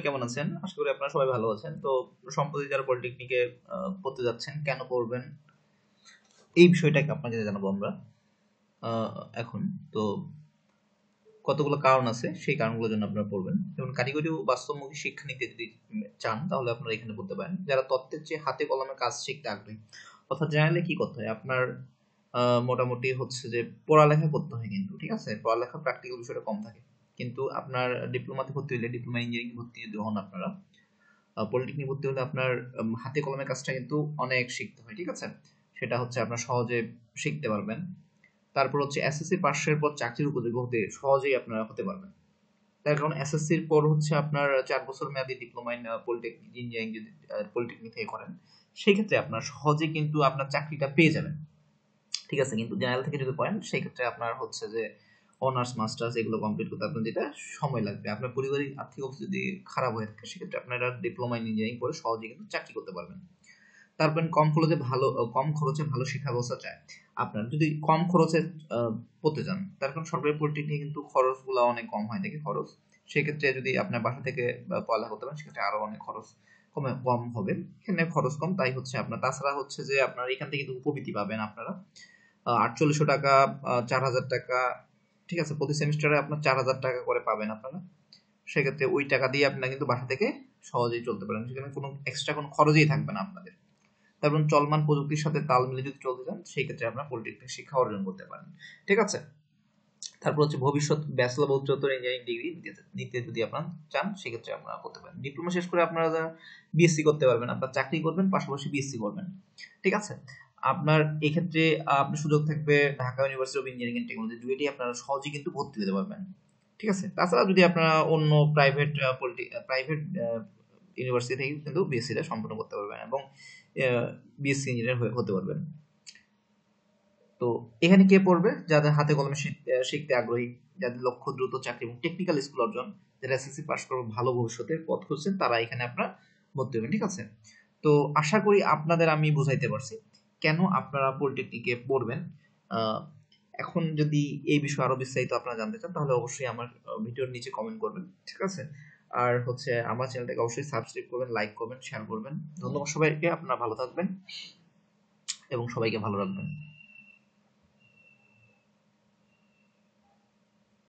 কেমন আছেন? আশা করি আপনারা সবাই ভালো আছেন। তো সম্প্রতি যারা পলিটেকনিকে পড়তে যাচ্ছেন, কেন পড়বেন? এই বিষয়টাকে আপনাদের জানাবো আমরা এখন। তো কতগুলো কারণ আছে, সেই কারণগুলোর জন্য আপনারা পড়বেন। যেমন কারিগরি ও বাস্তবমুখী শিক্ষা নিতে যদি চান, তাহলে আপনারা এখানে পড়তে পারেন। যারা তত্ত্বের চেয়ে হাতে কলমে কাজ শিখতে আগ্রহী, অর্থাৎ জেনারেলি কি করতে হয় আপনার, মোটামুটি হচ্ছে যে পড়ালেখা করতে হয়, কিন্তু ঠিক আছে, পড়ালেখা প্র্যাকটিক্যাল বিষয়টা কম থাকে। কিন্তু আপনার ডিপ্লোমাতে ভর্তি হলে, ডিপ্লোমা ইঞ্জিনিয়ারিং ভর্তি যদি হন আপনারা, পলিটেকনিক ভর্তি হলে আপনার হাতে কলমে কাজটা কিন্তু অনেক শিখতে হয়, ঠিক আছে। সেটা হচ্ছে আপনার সহজে শিখতে পারবেন। তারপর হচ্ছে এসএসসি পাশের পর চাকরির উপযোগী হতে সহজেই আপনারা হতে পারবেন। তার কারণ এসএসসির পর হচ্ছে আপনার 4 বছর মেয়াদী ডিপ্লোমা ইন পলিটেকনিক ইঞ্জিনিয়ারিং যদি পলিটেকনিক থেকে করেন, সেই ক্ষেত্রে আপনার সহজে কিন্তু আপনার চাকরিটা পেয়ে যাবেন, ঠিক আছে। কিন্তু জেনারেল থেকে যদি করেন, সেই ক্ষেত্রে আপনার হচ্ছে যে অনার্স মাস্টার্স এগুলো কমপ্লিট করতে আপনার যেটা সময় লাগবে। আপনার পরিবারিক আর্থিক অবস্থা যদি খারাপ হয়ে থাকে, সেক্ষেত্রে আপনারা ডিপ্লোমা ইন ইঞ্জিনিয়ারিং করে সহজে কিন্তু চাকরি করতে পারবেন। তারপর কম খরচে ভালো শিক্ষা ব্যবস্থা চায়। আপনার যদি কম খরচে পড়তে চান, তার কারণ সরকারি পলিটেকনিকে কিন্তু খরচগুলো অনেক কম হয় থাকে খরচ। সেক্ষেত্রে যদি আপনার বাসা থেকে পড়ালেখা করতে পারেন, সেক্ষেত্রে আরো অনেক খরচ কম হবে। এখানে খরচ কম, তাই হচ্ছে আপনার। তাছাড়া হচ্ছে যে আপনার এখান থেকে কিন্তু উপবৃত্তি পাবেন আপনারা 4800 টাকা, 4000 টাকা, ঠিক আছে। প্রতি সেমিস্টারে আপনার 4000 টাকা করে পাবেন আপনারা। সেক্ষেত্রে ওই টাকা দিয়ে আপনারা কিন্তু বাসা থেকে সহজেই চলতে পারেন, সেখানে কোনো এক্সট্রা কোনো খরচই থাকবে না আপনাদের। তারপর চলমান প্রযুক্তির সাথে তাল মিলিয়ে যদি চলতে চান, সেই ক্ষেত্রে আপনারা পলিটেকনিক শিক্ষা অর্জন করতে পারেন, ঠিক আছে। তারপর হচ্ছে ভবিষ্যৎ ব্যাচেলর বা উচ্চতর ইঞ্জিনিয়ারিং ডিগ্রি নিতে যদি আপনারা চান, সেক্ষেত্রে আপনারা করতে পারেন। ডিপ্লোমা শেষ করে আপনারা বিএসসি করতে পারবেন, আপনার চাকরি করবেন, পাশাপাশি বিএসসি করবেন, ঠিক আছে। আপনার এক্ষেত্রে আপনার সুযোগ থাকবে Dhaka university of engineering and technology, দুইটি আপনারা সহজেই কিন্তু ভর্তি হতে পারবেন, ঠিক আছে। তাছাড়া যদি আপনারা অন্য প্রাইভেট ইউনিভার্সিটি থেকে কিন্তু বিএসসিটা সম্পন্ন করতে পারবেন এবং বিএসসি ইঞ্জিনিয়ার হতে পারবেন। তো এখানে কে পড়বে? যাদের হাতে কলমে শিখতে আগ্রহী, যাদের লক্ষ্য দ্রুত চাকরি এবং টেকনিক্যাল স্কুল অর্জন, যারা এসএসসি পাস করে ভালো ভবিষ্যতের পথ খুঁজছেন, তারা এখানে আপনারা ভর্তি হবেন, ঠিক আছে। তো আশা করি আপনাদের আমি বুঝাইতে পারছি কেন আপনারা পলিটেকনিকে পড়বেন। এখন যদি এই বিষয়ে আরো বিস্তারিত আপনারা জানতে চান, তাহলে অবশ্যই আমার ভিডিওর নিচে কমেন্ট করবেন, ঠিক আছে। আর হচ্ছে আমার চ্যানেলটাকে অবশ্যই সাবস্ক্রাইব করবেন, লাইক করবেন, শেয়ার করবেন। ধন্যবাদ সবাইকে। আপনারা ভালো থাকবেন এবং সবাইকে ভালো রাখবেন।